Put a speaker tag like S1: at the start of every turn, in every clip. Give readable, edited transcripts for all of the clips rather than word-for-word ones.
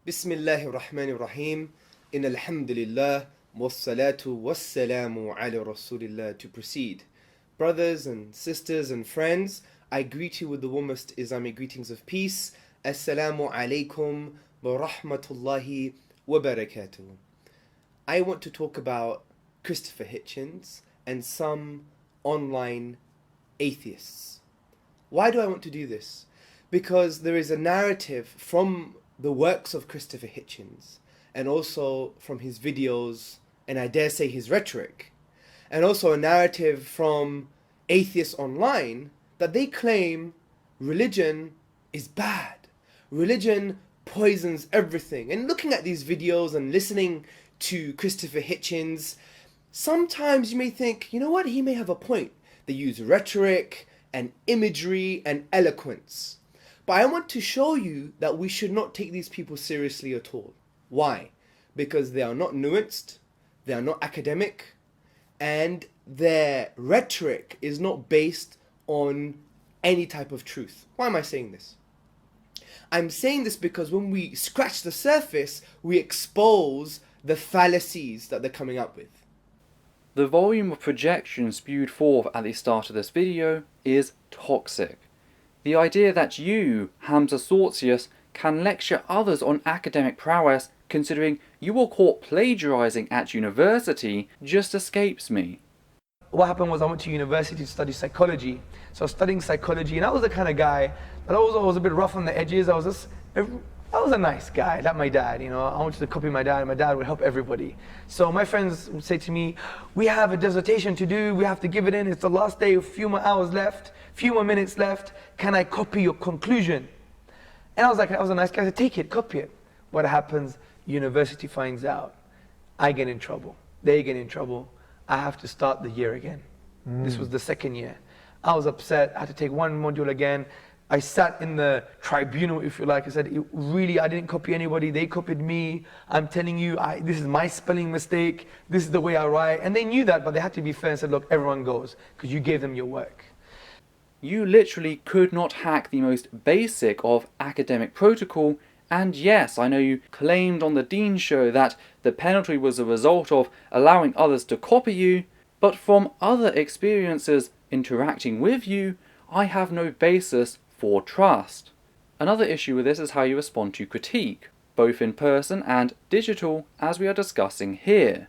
S1: Bismillahir Rahmanir Rahim. Innal hamdulillah wassalatu wassalamu ala rasulillah. To proceed, brothers and sisters and friends, I greet you with the warmest Islamic greetings of peace. Assalamu alaikum wa rahmatullahi wa barakatuh. I want to talk about Christopher Hitchens and some online atheists. Why do I want to do this? Because there is a narrative from the works of Christopher Hitchens, and also from his videos, and I dare say his rhetoric, and also a narrative from atheists online, that they claim religion is bad. Religion poisons everything. And looking at these videos and listening to Christopher Hitchens, sometimes you may think, you know what, he may have a point. They use rhetoric and imagery and eloquence. But I want to show you that we should not take these people seriously at all. Why? Because they are not nuanced, they are not academic, and their rhetoric is not based on any type of truth. Why am I saying this? I'm saying this because when we scratch the surface, we expose the fallacies that they're coming up with.
S2: The volume of projection spewed forth at the start of this video is toxic. The idea that you, Hamza Tzortzis, can lecture others on academic prowess considering you were caught plagiarising at university just escapes me.
S3: What happened was I went to university to study psychology. So I was studying psychology, and I was the kind of guy that I was a bit rough on the edges. I was a nice guy, like my dad, you know. I wanted to copy my dad, and my dad would help everybody. So my friends would say to me, we have a dissertation to do, we have to give it in, it's the last day, a few more hours left, few more minutes left, can I copy your conclusion? And I was a nice guy, I said, take it, copy it. What happens? University finds out. I get in trouble, they get in trouble. I have to start the year again. This was the second year. I was upset, I had to take one module again. I sat in the tribunal, if you like. I said, I didn't copy anybody, they copied me. I'm telling you, this is my spelling mistake, this is the way I write. And they knew that, but they had to be fair and said, look, everyone goes, because you gave them your work.
S2: You literally could not hack the most basic of academic protocol, and yes, I know you claimed on the Dean Show that the penalty was a result of allowing others to copy you, but from other experiences interacting with you, I have no basis for trust. Another issue with this is how you respond to critique, both in person and digital, as we are discussing here.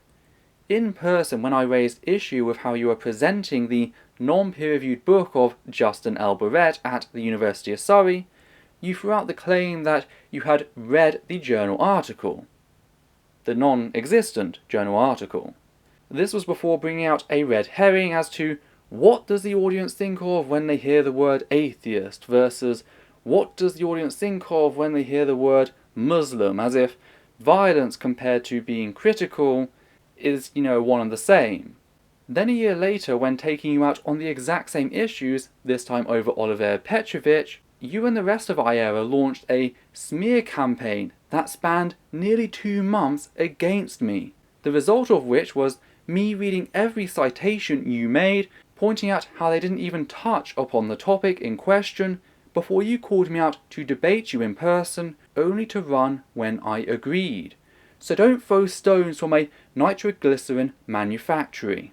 S2: In person, when I raised issue with how you are presenting the non-peer-reviewed book of Justin L. Barrett at the University of Surrey, you threw out the claim that you had read the journal article. The non-existent journal article. This was before bringing out a red herring as to what does the audience think of when they hear the word atheist versus what does the audience think of when they hear the word Muslim, as if violence compared to being critical is, one and the same. Then a year later, when taking you out on the exact same issues, this time over Oliver Petrovich, you and the rest of iERA launched a smear campaign that spanned nearly 2 months against me, the result of which was me reading every citation you made, pointing out how they didn't even touch upon the topic in question, before you called me out to debate you in person, only to run when I agreed. So don't throw stones from a nitroglycerin manufactory.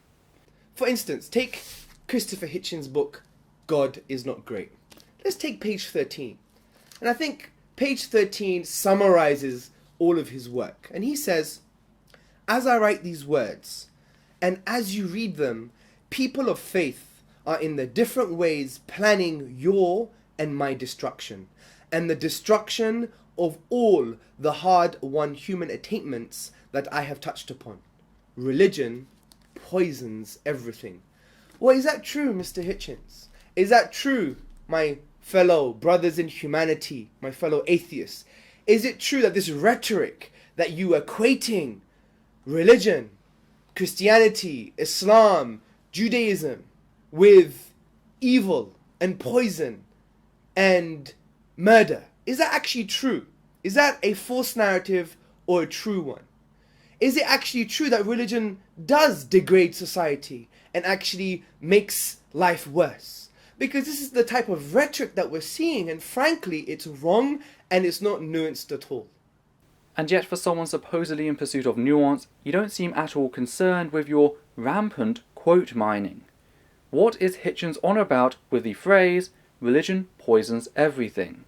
S1: For instance, take Christopher Hitchens' book, God is Not Great. Let's take page 13. And I think page 13 summarizes all of his work. And he says, as I write these words, and as you read them, people of faith are in the different ways planning your and my destruction, and the destruction of all the hard-won human attainments that I have touched upon. Religion poisons everything. Well, is that true, Mr. Hitchens? Is that true, my fellow brothers in humanity, my fellow atheists? Is it true that this rhetoric that you are equating religion, Christianity, Islam, Judaism with evil and poison and murder, is that actually true? Is that a false narrative or a true one? Is it actually true that religion does degrade society and actually makes life worse? Because this is the type of rhetoric that we're seeing, and frankly, it's wrong and it's not nuanced at all.
S2: And yet for someone supposedly in pursuit of nuance, you don't seem at all concerned with your rampant quote mining. What is Hitchens on about with the phrase, religion poisons everything?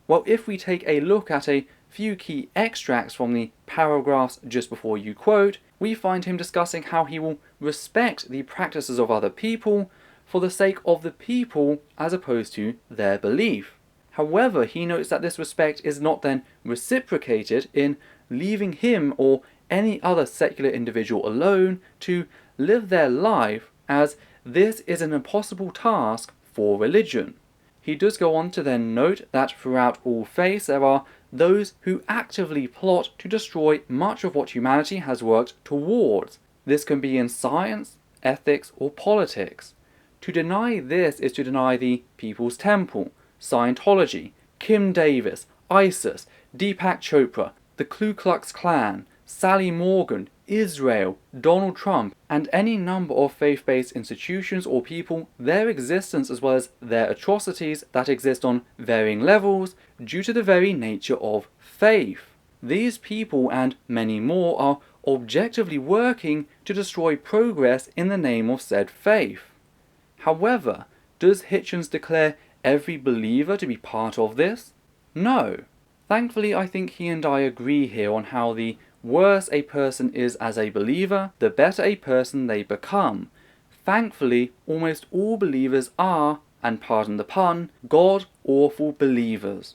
S2: Well, if we take a look at a few key extracts from the paragraphs just before you quote, we find him discussing how he will respect the practices of other people for the sake of the people as opposed to their belief. However, he notes that this respect is not then reciprocated in leaving him or any other secular individual alone to live their life, as this is an impossible task for religion. He does go on to then note that throughout all faiths there are those who actively plot to destroy much of what humanity has worked towards. This can be in science, ethics, or politics. To deny this is to deny the People's Temple, Scientology, Kim Davis, ISIS, Deepak Chopra, the Ku Klux Klan, Sally Morgan, Israel, Donald Trump, and any number of faith-based institutions or people, their existence as well as their atrocities that exist on varying levels due to the very nature of faith. These people and many more are objectively working to destroy progress in the name of said faith. However, does Hitchens declare every believer to be part of this? No. Thankfully, I think he and I agree here on how the worse a person is as a believer, the better a person they become. Thankfully, almost all believers are, and pardon the pun, god-awful believers.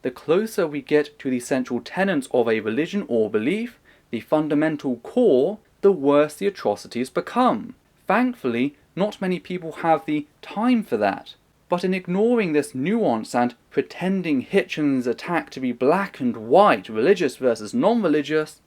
S2: The closer we get to the central tenets of a religion or belief, the fundamental core, the worse the atrocities become. Thankfully, not many people have the time for that. But in ignoring this nuance and pretending Hitchens' attack to be black and white, religious versus non-religious,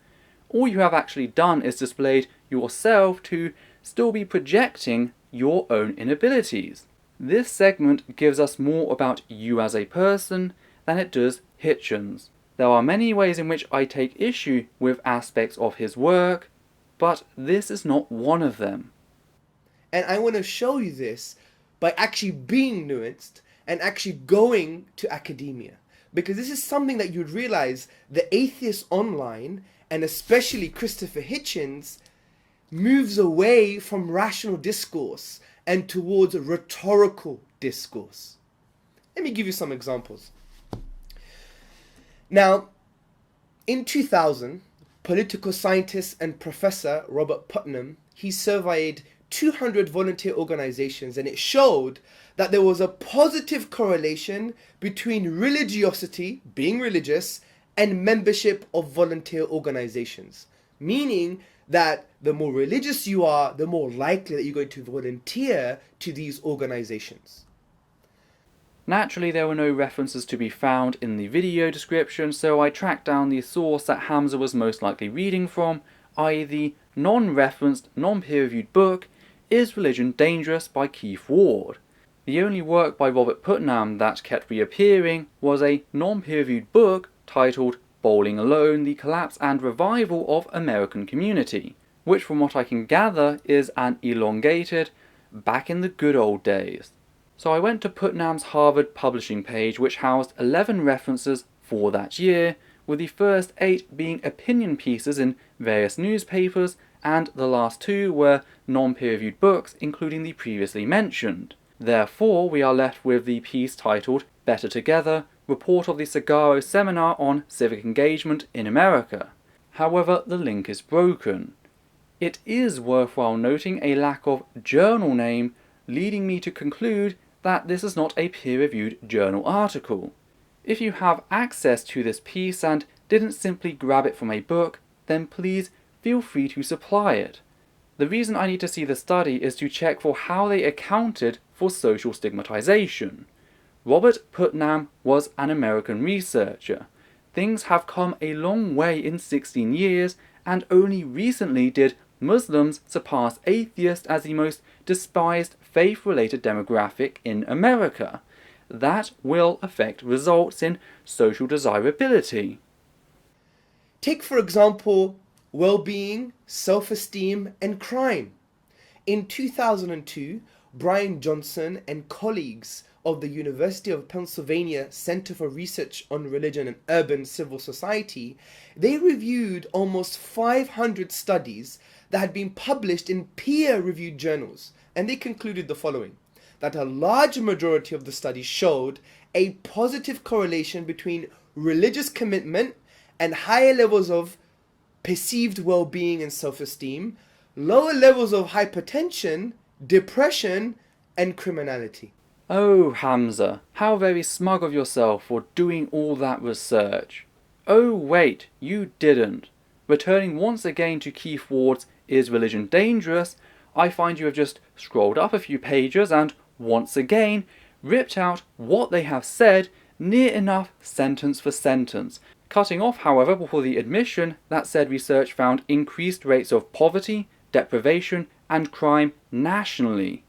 S2: all you have actually done is displayed yourself to still be projecting your own inabilities. This segment gives us more about you as a person than it does Hitchens. There are many ways in which I take issue with aspects of his work, but this is not one of them.
S1: And I want to show you this by actually being nuanced and actually going to academia. Because this is something that you'd realize the atheists online, and especially Christopher Hitchens, moves away from rational discourse and towards rhetorical discourse. Let me give you some examples. Now, in 2000, political scientist and professor Robert Putnam, he surveyed 200 volunteer organizations, and it showed that there was a positive correlation between religiosity, being religious, and membership of volunteer organizations. Meaning that the more religious you are, the more likely that you're going to volunteer to these organizations.
S2: Naturally, there were no references to be found in the video description, so I tracked down the source that Hamza was most likely reading from, i.e. the non-referenced, non-peer-reviewed book, Is Religion Dangerous by Keith Ward. The only work by Robert Putnam that kept reappearing was a non-peer-reviewed book titled Bowling Alone, The Collapse and Revival of American Community, which from what I can gather is an elongated back in the good old days. So I went to Putnam's Harvard publishing page, which housed 11 references for that year, with the first 8 being opinion pieces in various newspapers, and the last 2 were non-peer-reviewed books, including the previously mentioned. Therefore, we are left with the piece titled Better Together, Report of the Sagaro Seminar on Civic Engagement in America. However, the link is broken. It is worthwhile noting a lack of journal name, leading me to conclude that this is not a peer-reviewed journal article. If you have access to this piece and didn't simply grab it from a book, then please feel free to supply it. The reason I need to see the study is to check for how they accounted for social stigmatization. Robert Putnam was an American researcher. Things have come a long way in 16 years, and only recently did Muslims surpass atheists as the most despised faith-related demographic in America. That will affect results in social desirability.
S1: Take, for example, well-being, self-esteem, and crime. In 2002, Brian Johnson and colleagues of the University of Pennsylvania Center for Research on Religion and Urban Civil Society, they reviewed almost 500 studies that had been published in peer-reviewed journals, and they concluded the following: that a large majority of the studies showed a positive correlation between religious commitment and higher levels of perceived well-being and self-esteem, lower levels of hypertension, depression, and criminality.
S2: Oh, Hamza, how very smug of yourself for doing all that research. Oh, wait, you didn't. Returning once again to Keith Ward's Is Religion Dangerous, I find you have just scrolled up a few pages and, once again, ripped out what they have said near enough sentence for sentence, cutting off, however, before the admission that said research found increased rates of poverty, deprivation, and crime nationally.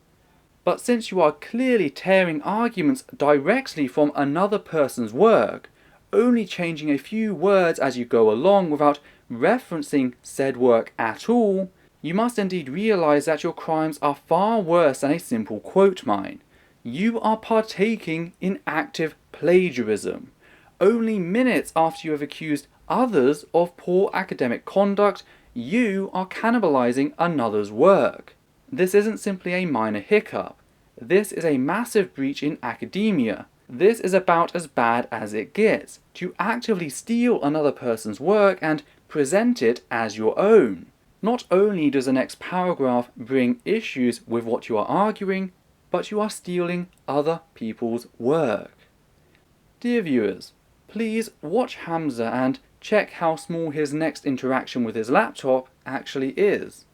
S2: But since you are clearly tearing arguments directly from another person's work, only changing a few words as you go along without referencing said work at all, you must indeed realize that your crimes are far worse than a simple quote mine. You are partaking in active plagiarism. Only minutes after you have accused others of poor academic conduct, you are cannibalizing another's work. This isn't simply a minor hiccup. This is a massive breach in academia. This is about as bad as it gets, to actively steal another person's work and present it as your own. Not only does the next paragraph bring issues with what you are arguing, but you are stealing other people's work. Dear viewers, please watch Hamza and check how small his next interaction with his laptop actually is.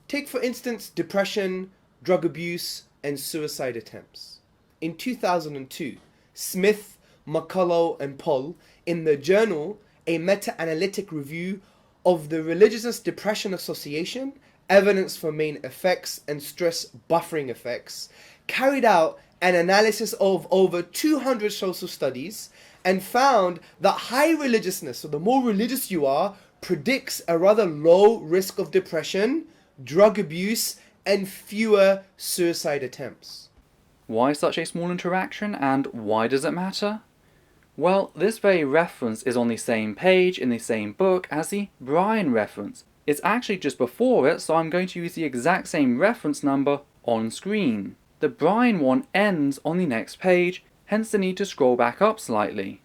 S1: Take for instance depression, drug abuse, and suicide attempts. In 2002, Smith, McCullough, and Poll, in the journal A Meta-Analytic Review of the Religiousness Depression Association, Evidence for Main Effects and Stress Buffering Effects, carried out an analysis of over 200 social studies and found that high religiousness, so the more religious you are, predicts a rather low risk of depression, drug abuse, and fewer suicide attempts.
S2: Why such a small interaction, and why does it matter? Well, this very reference is on the same page in the same book as the Brian reference. It's actually just before it, so I'm going to use the exact same reference number on screen. The Brian one ends on the next page, hence the need to scroll back up slightly.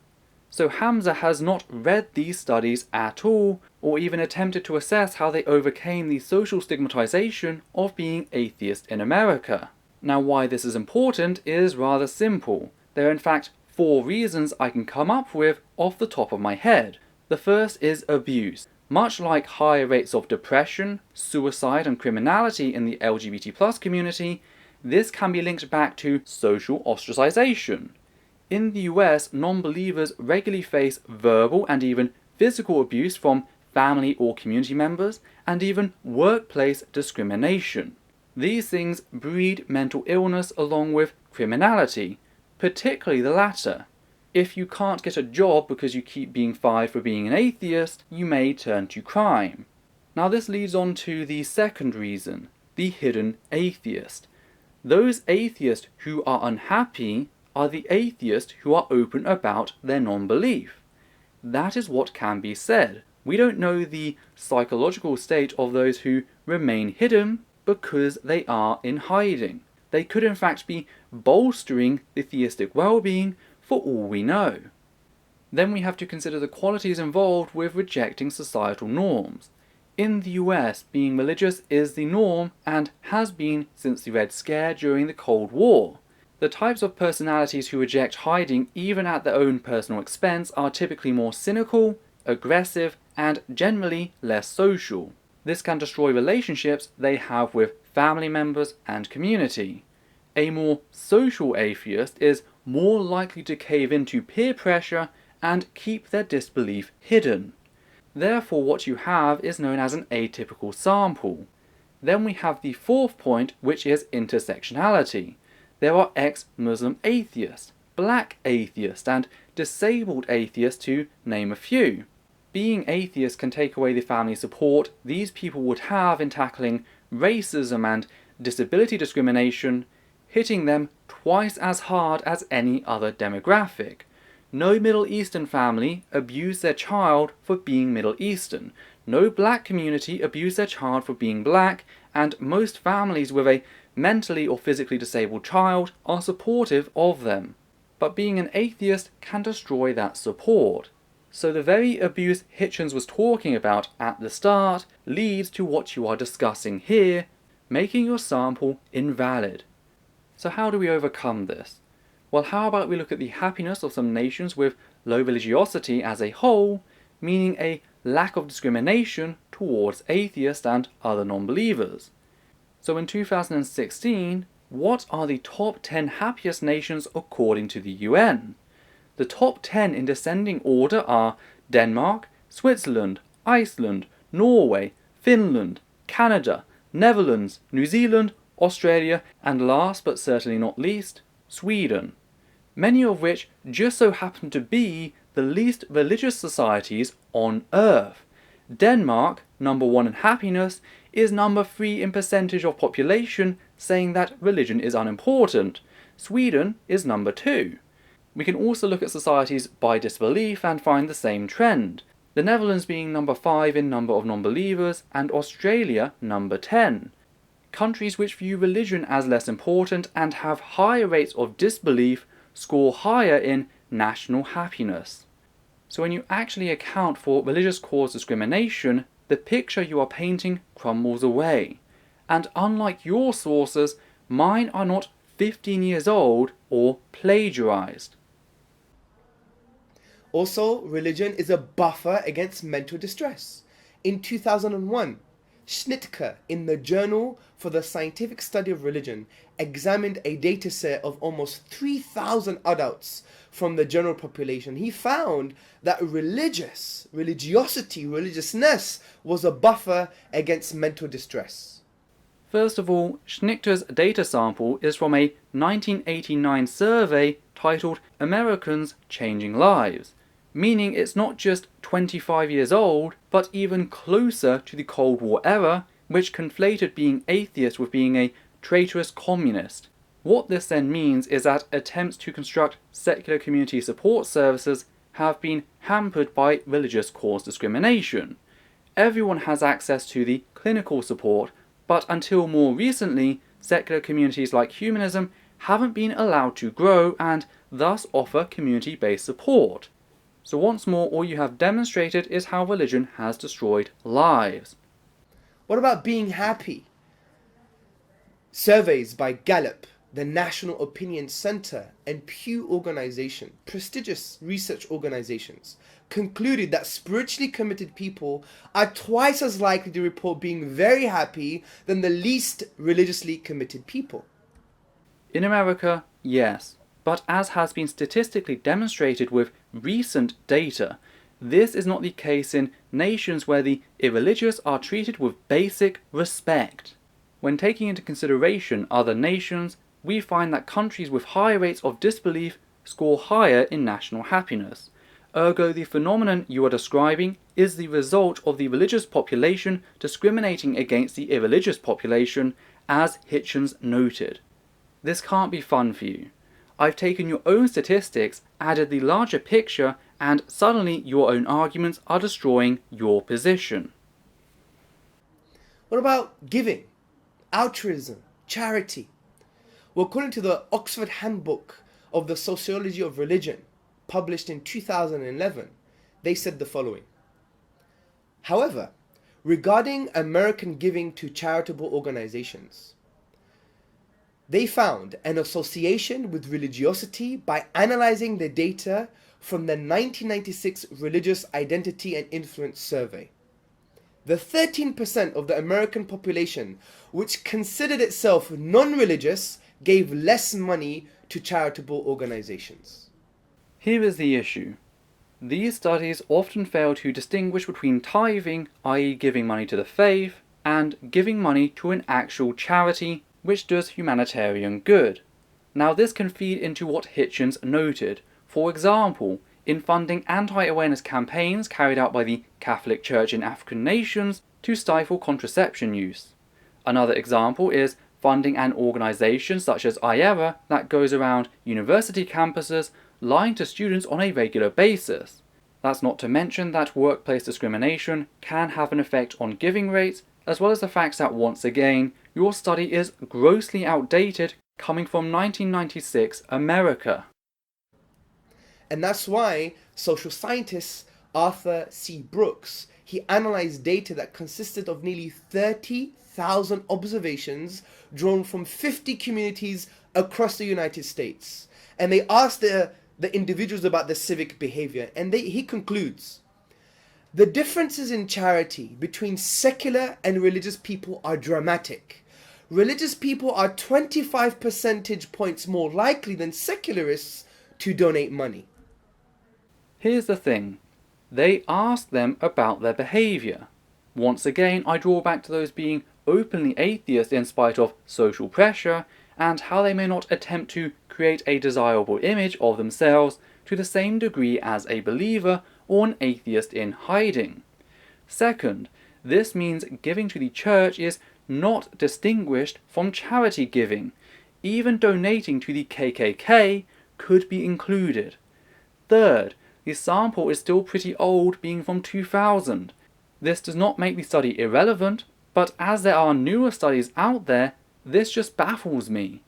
S2: So Hamza has not read these studies at all, or even attempted to assess how they overcame the social stigmatization of being atheist in America. Now, why this is important is rather simple. There are in fact 4 reasons I can come up with off the top of my head. The first is abuse. Much like higher rates of depression, suicide, and criminality in the LGBT+ community, this can be linked back to social ostracization. In the US, non-believers regularly face verbal and even physical abuse from family or community members, and even workplace discrimination. These things breed mental illness along with criminality, particularly the latter. If you can't get a job because you keep being fired for being an atheist, you may turn to crime. Now this leads on to the second reason, the hidden atheist. Those atheists who are unhappy are the atheists who are open about their non-belief. That is what can be said. We don't know the psychological state of those who remain hidden because they are in hiding. They could in fact be bolstering the theistic well-being for all we know. Then we have to consider the qualities involved with rejecting societal norms. In the US, being religious is the norm and has been since the Red Scare during the Cold War. The types of personalities who reject hiding even at their own personal expense are typically more cynical, aggressive, and generally less social. This can destroy relationships they have with family members and community. A more social atheist is more likely to cave into peer pressure and keep their disbelief hidden. Therefore, what you have is known as an atypical sample. Then we have the fourth point, which is intersectionality. There are ex-Muslim atheists, black atheists, and disabled atheists, to name a few. Being atheist can take away the family support these people would have in tackling racism and disability discrimination, hitting them twice as hard as any other demographic. No Middle Eastern family abused their child for being Middle Eastern. No black community abused their child for being black, and most families with a mentally or physically disabled child are supportive of them. But being an atheist can destroy that support. So the very abuse Hitchens was talking about at the start leads to what you are discussing here, making your sample invalid. So how do we overcome this? Well, how about we look at the happiness of some nations with low religiosity as a whole, meaning a lack of discrimination towards atheists and other non-believers. So in 2016, what are the top 10 happiest nations according to the UN? The top 10 in descending order are Denmark, Switzerland, Iceland, Norway, Finland, Canada, Netherlands, New Zealand, Australia, and last but certainly not least, Sweden. Many of which just so happen to be the least religious societies on Earth. Denmark, number 1 in happiness, is number 3 in percentage of population, saying that religion is unimportant. Sweden is number 2. We can also look at societies by disbelief and find the same trend. The Netherlands being number 5 in number of non-believers, and Australia number 10. Countries which view religion as less important and have higher rates of disbelief score higher in national happiness. So when you actually account for religious cause discrimination, the picture you are painting crumbles away. And unlike your sources, mine are not 15 years old or plagiarized.
S1: Also, religion is a buffer against mental distress. In 2001, Schnittke, in the Journal for the Scientific Study of Religion, examined a dataset of almost 3,000 adults from the general population. He found that religiousness was a buffer against mental distress.
S2: First of all, Schnittke's data sample is from a 1989 survey titled Americans Changing Lives, meaning it's not just 25 years old, but even closer to the Cold War era, which conflated being atheist with being a traitorous communist. What this then means is that attempts to construct secular community support services have been hampered by religious cause discrimination. Everyone has access to the clinical support, but until more recently, secular communities like humanism haven't been allowed to grow and thus offer community-based support. So once more, all you have demonstrated is how religion has destroyed lives.
S1: What about being happy? Surveys by Gallup, the National Opinion Center, and Pew Organization, prestigious research organizations, concluded that spiritually committed people are twice as likely to report being very happy than the least religiously committed people.
S2: In America, yes, but as has been statistically demonstrated with recent data, this is not the case in nations where the irreligious are treated with basic respect. When taking into consideration other nations, we find that countries with high rates of disbelief score higher in national happiness. Ergo, the phenomenon you are describing is the result of the religious population discriminating against the irreligious population, as Hitchens noted. This can't be fun for you. I've taken your own statistics, added the larger picture, and suddenly your own arguments are destroying your position.
S1: What about giving, altruism, charity? Well, according to the Oxford Handbook of the Sociology of Religion, published in 2011, they said the following. However, regarding American giving to charitable organizations, they found an association with religiosity by analyzing the data from the 1996 Religious Identity and Influence Survey. The 13% of the American population which considered itself non-religious gave less money to charitable organizations.
S2: Here is the issue. These studies often fail to distinguish between tithing, i.e. giving money to the faith, and giving money to an actual charity which does humanitarian good. Now this can feed into what Hitchens noted. For example, in funding anti-awareness campaigns carried out by the Catholic Church in African nations to stifle contraception use. Another example is funding an organisation such as iERA that goes around university campuses lying to students on a regular basis. That's not to mention that workplace discrimination can have an effect on giving rates, as well as the fact that once again, your study is grossly outdated coming from 1996 America.
S1: And that's why social scientist Arthur C. Brooks, he analyzed data that consisted of nearly 30,000 observations drawn from 50 communities across the United States. And they asked the individuals about their civic behavior, and he concludes, the differences in charity between secular and religious people are dramatic. Religious people are 25 percentage points more likely than secularists to donate money.
S2: Here's the thing, they asked them about their behaviour. Once again, I draw back to those being openly atheist in spite of social pressure, and how they may not attempt to create a desirable image of themselves to the same degree as a believer or an atheist in hiding. Second, this means giving to the church is not distinguished from charity giving. Even donating to the KKK could be included. Third, the sample is still pretty old, being from 2000. This does not make the study irrelevant, but as there are newer studies out there, this just baffles me.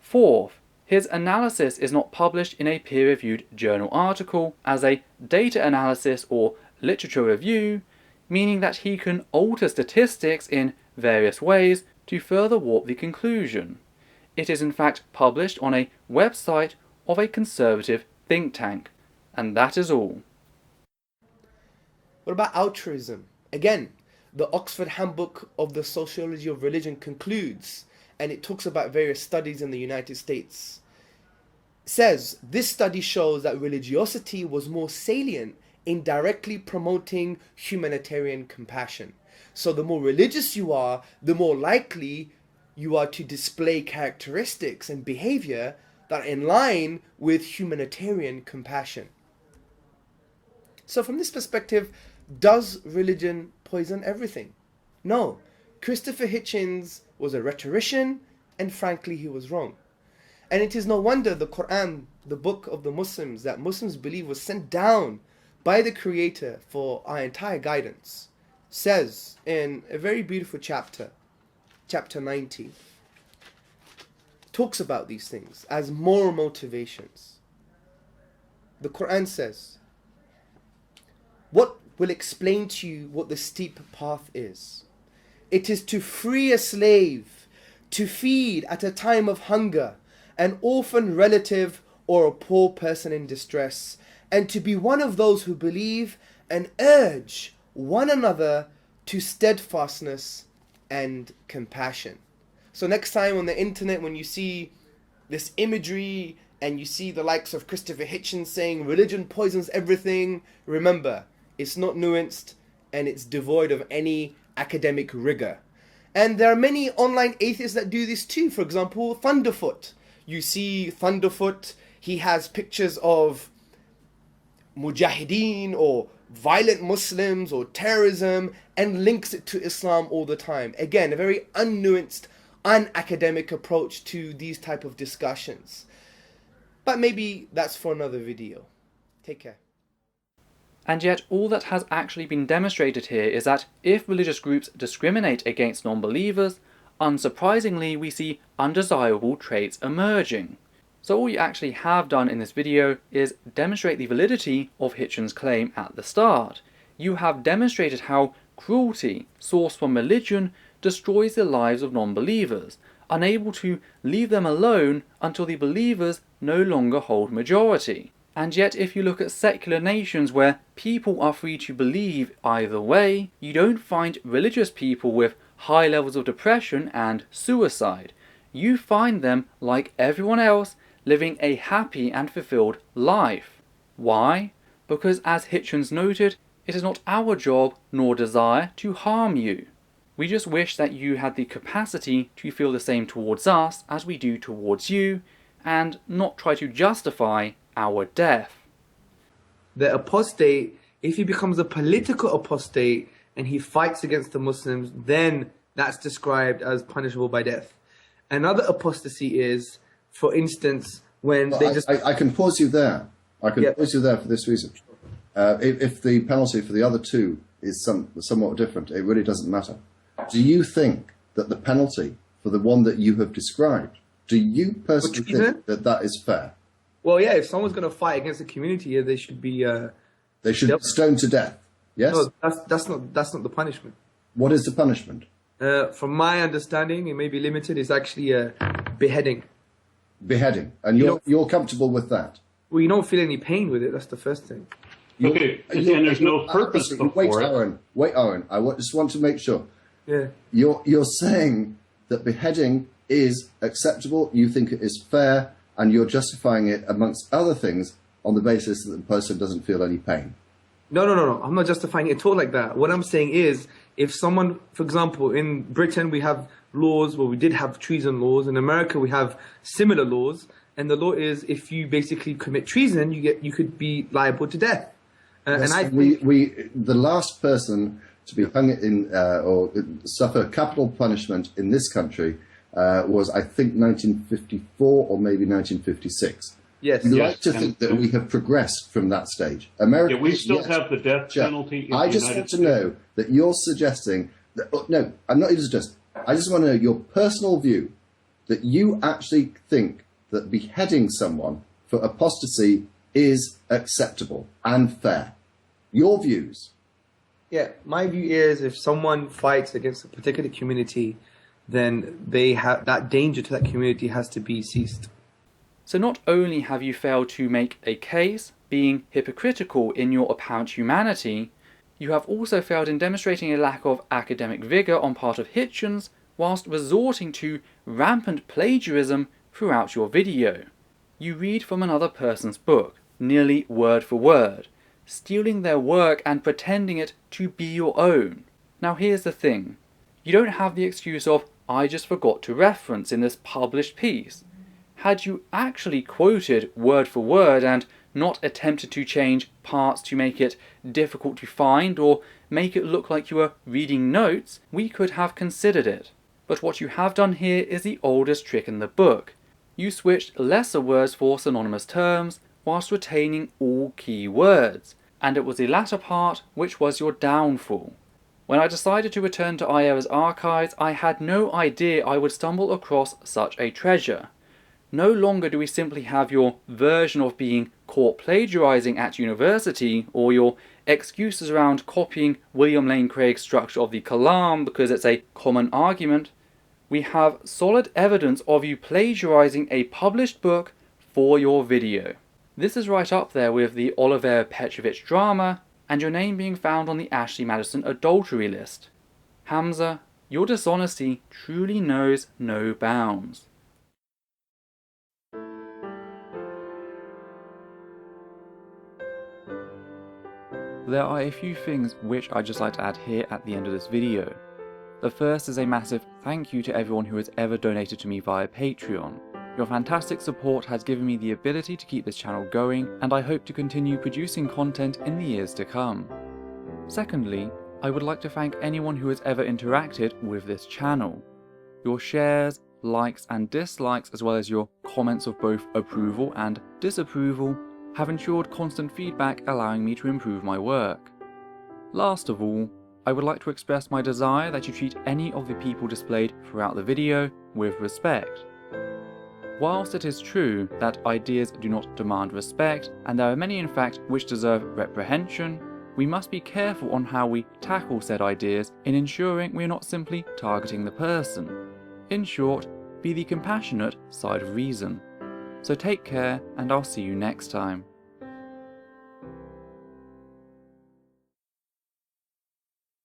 S2: Fourth, his analysis is not published in a peer-reviewed journal article as a data analysis or literature review, meaning that he can alter statistics in various ways to further warp the conclusion. It is in fact published on a website of a conservative think tank, and that is all.
S1: What about altruism? Again, the Oxford Handbook of the Sociology of Religion concludes, and it talks about various studies in the United States. It says, this study shows that religiosity was more salient in directly promoting humanitarian compassion. So the more religious you are, the more likely you are to display characteristics and behavior that are in line with humanitarian compassion. So from this perspective, does religion poison everything? No. Christopher Hitchens was a rhetorician, and frankly he was wrong. And it is no wonder the Quran, the book of the Muslims, that Muslims believe was sent down by the Creator for our entire guidance, says in a very beautiful chapter, chapter 90, talks about these things as moral motivations. The Quran says, what will explain to you what the steep path is? It is to free a slave, to feed at a time of hunger, an orphan relative or a poor person in distress, and to be one of those who believe and urge one another to steadfastness and compassion. So next time on the internet, when you see this imagery and you see the likes of Christopher Hitchens saying religion poisons everything, remember, it's not nuanced and it's devoid of any academic rigor. And there are many online atheists that do this too. For example, Thunderfoot. You see Thunderfoot, he has pictures of mujahideen or violent Muslims or terrorism and links it to Islam all the time. Again, a very unnuanced, unacademic approach to these type of discussions. But maybe that's for another video. Take care.
S2: And yet all that has actually been demonstrated here is that if religious groups discriminate against non-believers, unsurprisingly we see undesirable traits emerging. So all you actually have done in this video is demonstrate the validity of Hitchens' claim at the start. You have demonstrated how cruelty sourced from religion destroys the lives of non-believers, unable to leave them alone until the believers no longer hold majority. And yet if you look at secular nations where people are free to believe either way, you don't find religious people with high levels of depression and suicide. You find them, like everyone else, living a happy and fulfilled life. Why? Because as Hitchens noted, it is not our job nor desire to harm you. We just wish that you had the capacity to feel the same towards us as we do towards you, and not try to justify our death.
S3: The apostate, if he becomes a political apostate and he fights against the Muslims, then that's described as punishable by death. Another apostasy is, for instance, when they just...
S4: I can pause you there. I can pause you there for this reason. If the penalty for the other two is somewhat different, it really doesn't matter. Do you think that the penalty for the one that you have described, do you personally think that that is fair?
S3: Well, yeah, if someone's going to fight against the community, they should be...
S4: they should be stoned to death, yes?
S3: No, that's not the punishment.
S4: What is the punishment?
S3: From my understanding, it may be limited, it's actually a beheading.
S4: Beheading. And you're comfortable with that?
S3: Well, you don't feel any pain with it, that's the first thing.
S5: Okay, and there's no purpose before it.
S4: Wait, Aaron, just want to make sure.
S3: Yeah.
S4: You're saying that beheading is acceptable, you think it is fair, and you're justifying it, amongst other things, on the basis that the person doesn't feel any pain.
S3: No. I'm not justifying it at all like that. What I'm saying is, if someone, for example, in Britain we have laws, well, we did have treason laws. In America we have similar laws, and the law is if you basically commit treason, you could be liable to death.
S4: Yes,
S3: and I think
S4: the last person to be hung in or suffer capital punishment in this country was, I think, 1954 or maybe 1956.
S3: Yes.
S4: You'd like to think that we have progressed from that stage. America,
S5: we still have the death penalty in
S4: I
S5: the
S4: just
S5: United
S4: want to
S5: States.
S4: know that you're suggesting that, no, I'm not even suggesting. I just want to know your personal view that you actually think that beheading someone for apostasy is acceptable and fair. Your views.
S3: Yeah, my view is if someone fights against a particular community, then they have that danger to that community has to be ceased.
S2: So not only have you failed to make a case, being hypocritical in your apparent humanity, you have also failed in demonstrating a lack of academic vigour on part of Hitchens, whilst resorting to rampant plagiarism throughout your video. You read from another person's book, nearly word for word, stealing their work and pretending it to be your own. Now here's the thing, you don't have the excuse of, I just forgot to reference in this published piece. Had you actually quoted word for word and not attempted to change parts to make it difficult to find or make it look like you were reading notes, we could have considered it. But what you have done here is the oldest trick in the book. You switched lesser words for synonymous terms whilst retaining all key words, and it was the latter part which was your downfall. When I decided to return to iERA's archives, I had no idea I would stumble across such a treasure. No longer do we simply have your version of being caught plagiarizing at university, or your excuses around copying William Lane Craig's structure of the Kalam because it's a common argument. We have solid evidence of you plagiarizing a published book for your video. This is right up there with the Oliver Petrovich drama and your name being found on the Ashley Madison adultery list. Hamza, your dishonesty truly knows no bounds. There are a few things which I'd just like to add here at the end of this video. The first is a massive thank you to everyone who has ever donated to me via Patreon. Your fantastic support has given me the ability to keep this channel going, and I hope to continue producing content in the years to come. Secondly, I would like to thank anyone who has ever interacted with this channel. Your shares, likes and dislikes, as well as your comments of both approval and disapproval, have ensured constant feedback allowing me to improve my work. Last of all, I would like to express my desire that you treat any of the people displayed throughout the video with respect. Whilst it is true that ideas do not demand respect, and there are many in fact which deserve reprehension, we must be careful on how we tackle said ideas in ensuring we are not simply targeting the person. In short, be the compassionate side of reason. So take care, and I'll see you next time.